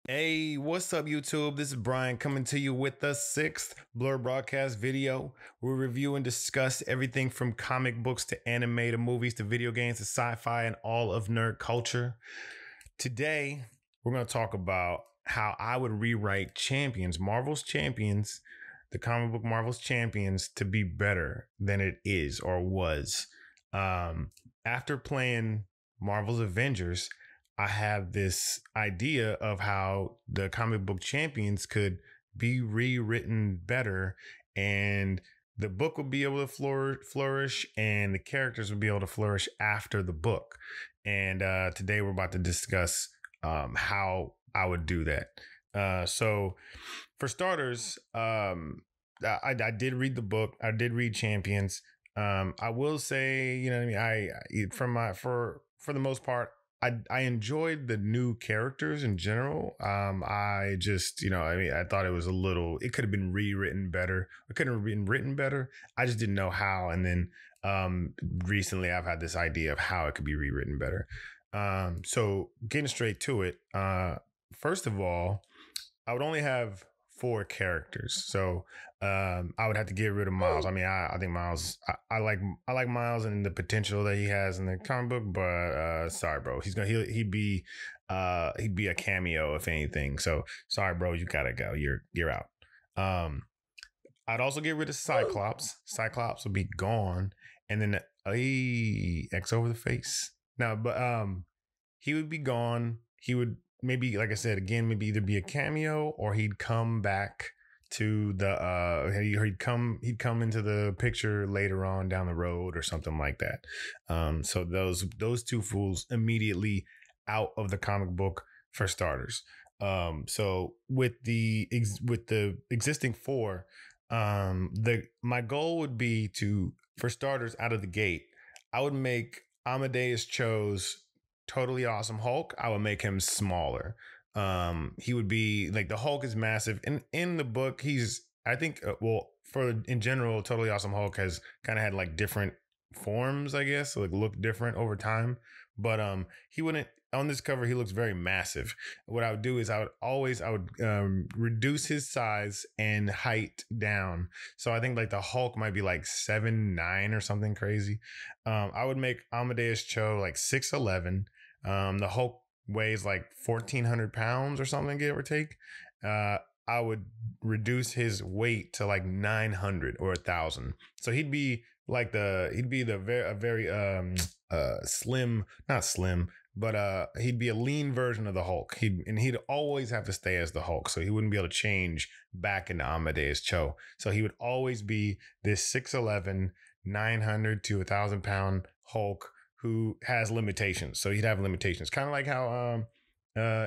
Hey, what's up, YouTube? This is Brian coming to you with the sixth Blerd broadcast video. We review and discuss everything from comic books to anime to movies to video games to sci-fi and all of nerd culture. Today, we're going to talk about how I would rewrite Champions, Marvel's Champions, the comic book Marvel's Champions, to be better than it is or was. After playing Marvel's Avengers, I have this idea of how the comic book champions could be rewritten better, and the book would be able to flourish and the characters would be able to flourish after the book. And today we're about to discuss how I would do that. So for starters, I did read the book. I did read Champions. I will say, you know what I mean? For the most part, I enjoyed the new characters in general. I just, I thought it could have been rewritten better. It couldn't have been written better. I just didn't know how. And then recently I've had this idea of how it could be rewritten better. So getting straight to it, first of all, I would only have four characters. So I would have to get rid of Miles. I mean, I think Miles. I like Miles and the potential that he has in the comic book. But sorry, bro, he'd be a cameo if anything. So sorry, bro, you gotta go. You're out. I'd also get rid of Cyclops. Cyclops would be gone, and then X over the face. No, but he would be gone. He would maybe, like I said again, maybe either be a cameo or he'd come back to the he'd come into the picture later on down the road or something like that. So those two fools immediately out of the comic book for starters. So with the existing four, my goal would be to, for starters, out of the gate, I would make Amadeus Cho's Totally Awesome Hulk. I would make him smaller. He would be like, the Hulk is massive. In the book, I think, in general, Totally Awesome Hulk has kind of had like different forms, I guess, so like look different over time. But he wouldn't, on this cover, he looks very massive. What I would do is I would reduce his size and height down. So I think like the Hulk might be like 7'9" or something crazy. I would make Amadeus Cho like 6'11". The Hulk weighs like 1,400 pounds or something, give or take. I would reduce his weight to like 900 or 1,000. So he'd be a very slim, not slim, but he'd be a lean version of the Hulk. He'd always have to stay as the Hulk, so he wouldn't be able to change back into Amadeus Cho. So he would always be this 6'11", 900 to 1,000 pound Hulk who has limitations. So he'd have limitations, kind of like how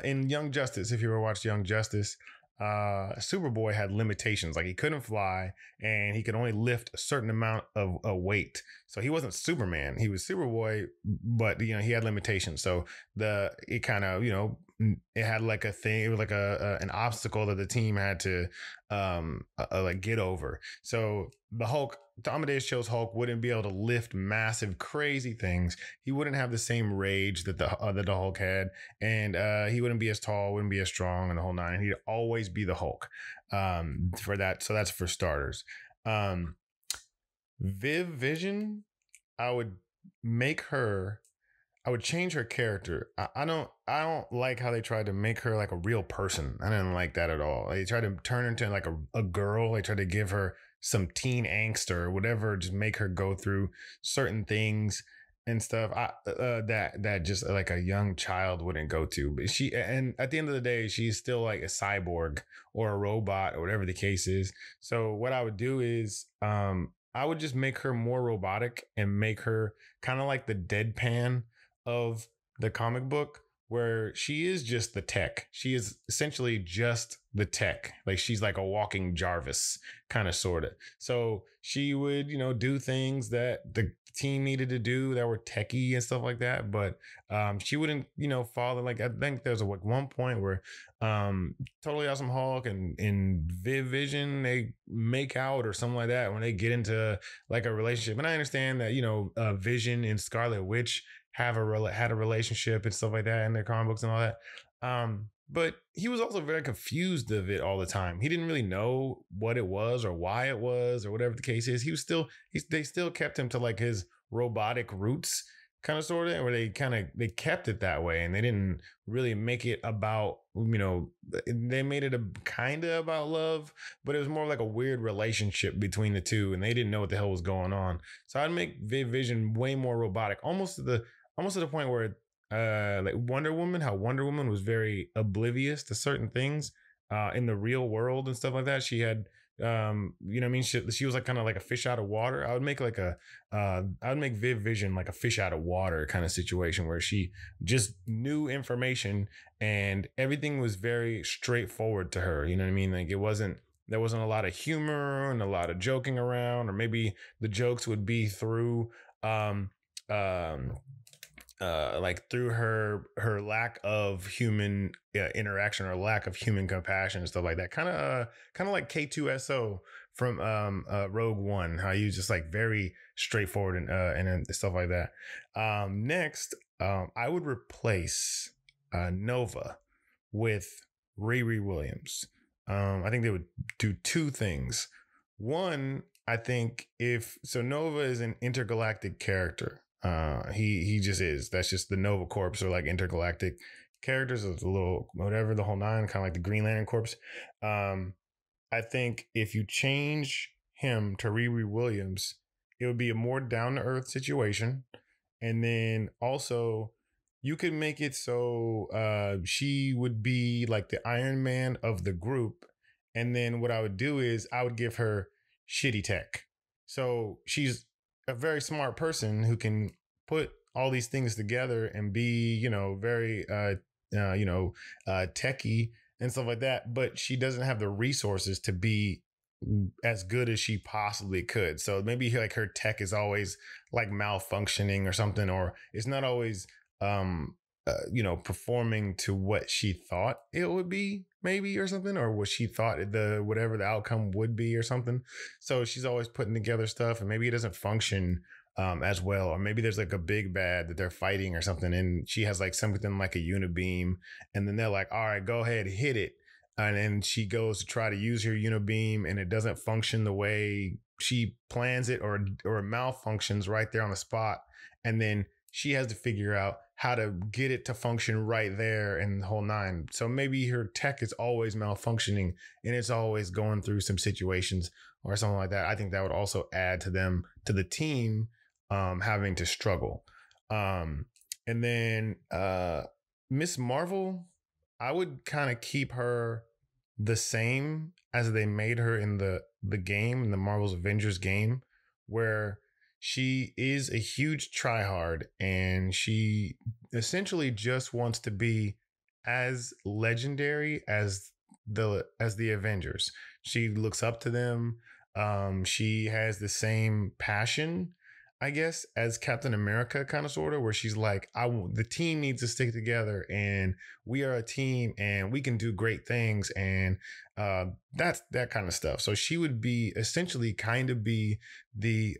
in Young Justice, if you ever watched Young Justice, Superboy had limitations. Like he couldn't fly and he could only lift a certain amount of weight. So he wasn't Superman. He was Superboy, but he had limitations. So it kind of, it had like a thing. It was like an obstacle that the team had to like get over. So the Hulk, Amadeus Cho's Hulk, wouldn't be able to lift massive, crazy things. He wouldn't have the same rage that the Hulk had, and he wouldn't be as tall, wouldn't be as strong, and the whole nine. He'd always be the Hulk. For that, so that's for starters. Vision, I would make her. I would change her character. I don't like how they tried to make her like a real person. I didn't like that at all. They tried to turn her into like a girl. They tried to give her some teen angst or whatever, just make her go through certain things and stuff. That just like a young child wouldn't go to. But and at the end of the day, she's still like a cyborg or a robot or whatever the case is. So what I would do is I would just make her more robotic and make her kind of like the deadpan of the comic book, where she is just the tech. She is essentially just the tech. Like she's like a walking Jarvis, kind of, sort of. So she would, do things that the team needed to do that were techie and stuff like that. But she wouldn't, follow. Like I think there's one point where Totally Awesome Hulk and Vision, they make out or something like that when they get into like a relationship. And I understand that, Vision and Scarlet Witch had a relationship and stuff like that in their comic books and all that. but he was also very confused of it all the time. He didn't really know what it was or why it was or whatever the case is. He was still, they still kept him to like his robotic roots, kind of sort of, or they kept it that way, and they didn't really make it about, they made it a kind of about love, but it was more like a weird relationship between the two, and they didn't know what the hell was going on. So I'd make Vision way more robotic, almost to the point where like Wonder Woman, how Wonder Woman was very oblivious to certain things in the real world and stuff like that. She had you know what I mean, she was like kind of like a fish out of water. I would make like I would make Vision like a fish out of water kind of situation where she just knew information and everything was very straightforward to her. You know what I mean? Like there wasn't a lot of humor and a lot of joking around, or maybe the jokes would be through um like through her lack of human interaction or lack of human compassion and stuff like that, kind of like K2SO from Rogue One, how he was just like very straightforward and stuff like that. Next, I would replace Nova with Riri Williams. I think they would do two things. One, I think Nova is an intergalactic character. He just is. That's just the Nova Corps, or like intergalactic characters of the little whatever, the whole nine, kind of like the Green Lantern Corps. I think if you change him to Riri Williams, it would be a more down to earth situation, and then also you could make it so she would be like the Iron Man of the group, and then what I would do is I would give her shitty tech, so she's a very smart person who can put all these things together and be, very, techie and stuff like that. But she doesn't have the resources to be as good as she possibly could. So maybe like her tech is always like malfunctioning or something, or it's not always, performing to what she thought it would be, maybe, or something, or what she thought whatever the outcome would be or something. So she's always putting together stuff, and maybe it doesn't function as well, or maybe there's like a big bad that they're fighting or something, and she has like something like a unibeam, and then they're like, all right, go ahead, hit it. And then she goes to try to use her unibeam, and it doesn't function the way she plans it, or it malfunctions right there on the spot. And then she has to figure out how to get it to function right there and the whole nine. So maybe her tech is always malfunctioning and it's always going through some situations or something like that. I think that would also add to the team having to struggle. And then Miss Marvel, I would kind of keep her the same as they made her in the game, in the Marvel's Avengers game, where she is a huge tryhard and she essentially just wants to be as legendary as the Avengers. She looks up to them. She has the same passion, I guess, as Captain America, kind of sort of, where she's like, the team needs to stick together and we are a team and we can do great things. And that's that kind of stuff. So she would be essentially kind of be the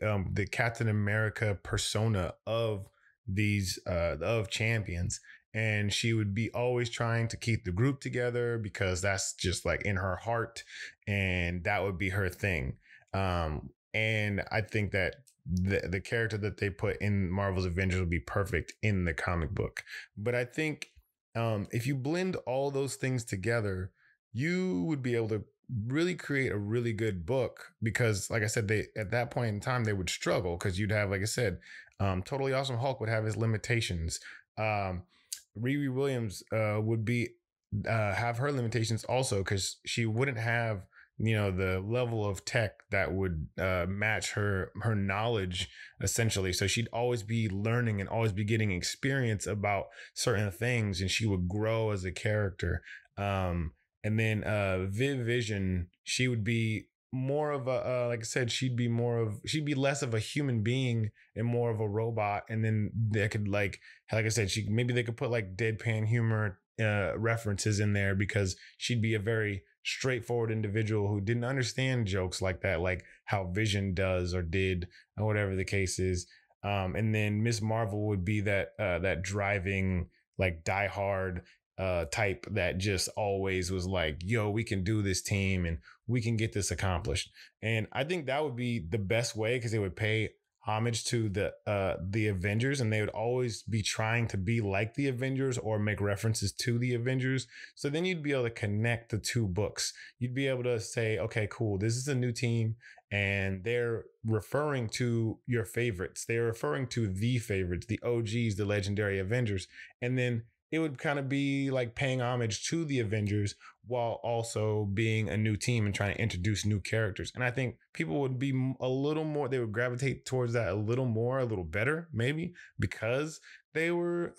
Captain America persona of these of champions. And she would be always trying to keep the group together because that's just like in her heart. And that would be her thing. And I think that the character that they put in Marvel's Avengers would be perfect in the comic book. But I think if you blend all those things together, you would be able to really create a really good book, because like I said, they at that point in time they would struggle because you'd have, like I said, Totally Awesome Hulk would have his limitations. Riri Williams would be have her limitations also, because she wouldn't have the level of tech that would match her knowledge, essentially. So she'd always be learning and always be getting experience about certain things, and she would grow as a character. And then Vision, she would be more of a like I said, she'd be less of a human being and more of a robot. And then they could like I said, maybe they could put like deadpan humor references in there, because she'd be a very straightforward individual who didn't understand jokes like that, like how Vision does or did, or whatever the case is. And then Miss Marvel would be that driving, like diehard type that just always was like, yo, we can do this team and we can get this accomplished. And I think that would be the best way, because they would pay homage to the Avengers, and they would always be trying to be like the Avengers or make references to the Avengers. So then you'd be able to connect the two books. You'd be able to say, okay, cool, this is a new team and they're referring to your favorites. They're referring to the favorites, the OGs, the legendary Avengers. And then it would kind of be like paying homage to the Avengers while also being a new team and trying to introduce new characters. And I think people would be a little more, they would gravitate towards that a little more, a little better, maybe because they were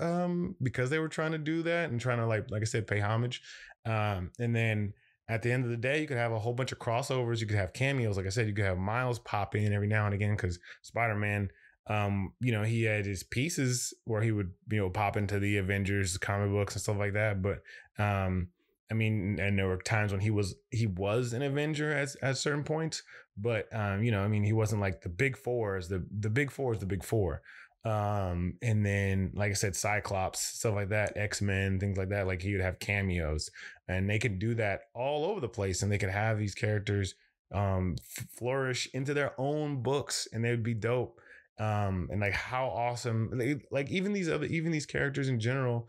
trying to do that and trying to like I said, pay homage. And then at the end of the day, you could have a whole bunch of crossovers. You could have cameos. Like I said, you could have Miles pop in every now and again, because Spider-Man, he had his pieces where he would, pop into the Avengers comic books and stuff like that. But, and there were times when he was an Avenger at certain points, but, he wasn't like the big fours. The big four is the big four. And then, like I said, Cyclops, stuff like that, X-Men, things like that. Like he would have cameos, and they could do that all over the place, and they could have these characters flourish into their own books, and they would be dope. And like how awesome, like even these characters in general,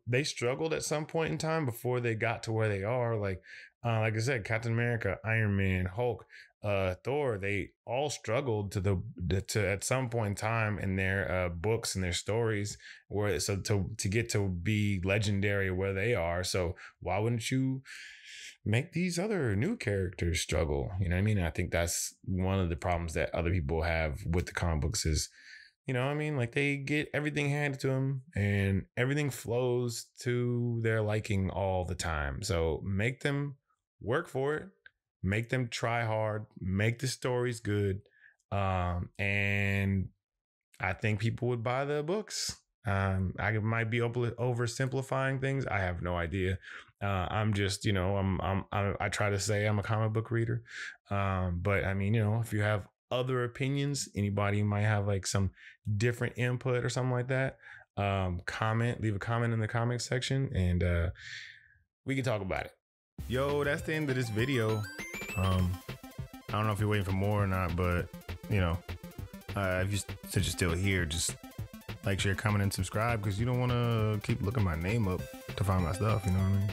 they struggled at some point in time before they got to where they are. Like I said, Captain America, Iron Man, Hulk, Thor, they all struggled to at some point in time in their books and their stories, where to get to be legendary where they are. So why wouldn't you make these other new characters struggle? You know what I mean? I think that's one of the problems that other people have with the comic books is, like they get everything handed to them and everything flows to their liking all the time. So make them work for it. Make them try hard, make the stories good. And I think people would buy the books. I might be oversimplifying things. I have no idea. I'm just, I try to say I'm a comic book reader. But if you have other opinions, anybody might have like some different input or something like that, leave a comment in the comment section, and we can talk about it. Yo, that's the end of this video. I don't know if you're waiting for more or not, but since you're still here, just like, share, comment, and subscribe, because you don't want to keep looking my name up to find my stuff. You know what I mean?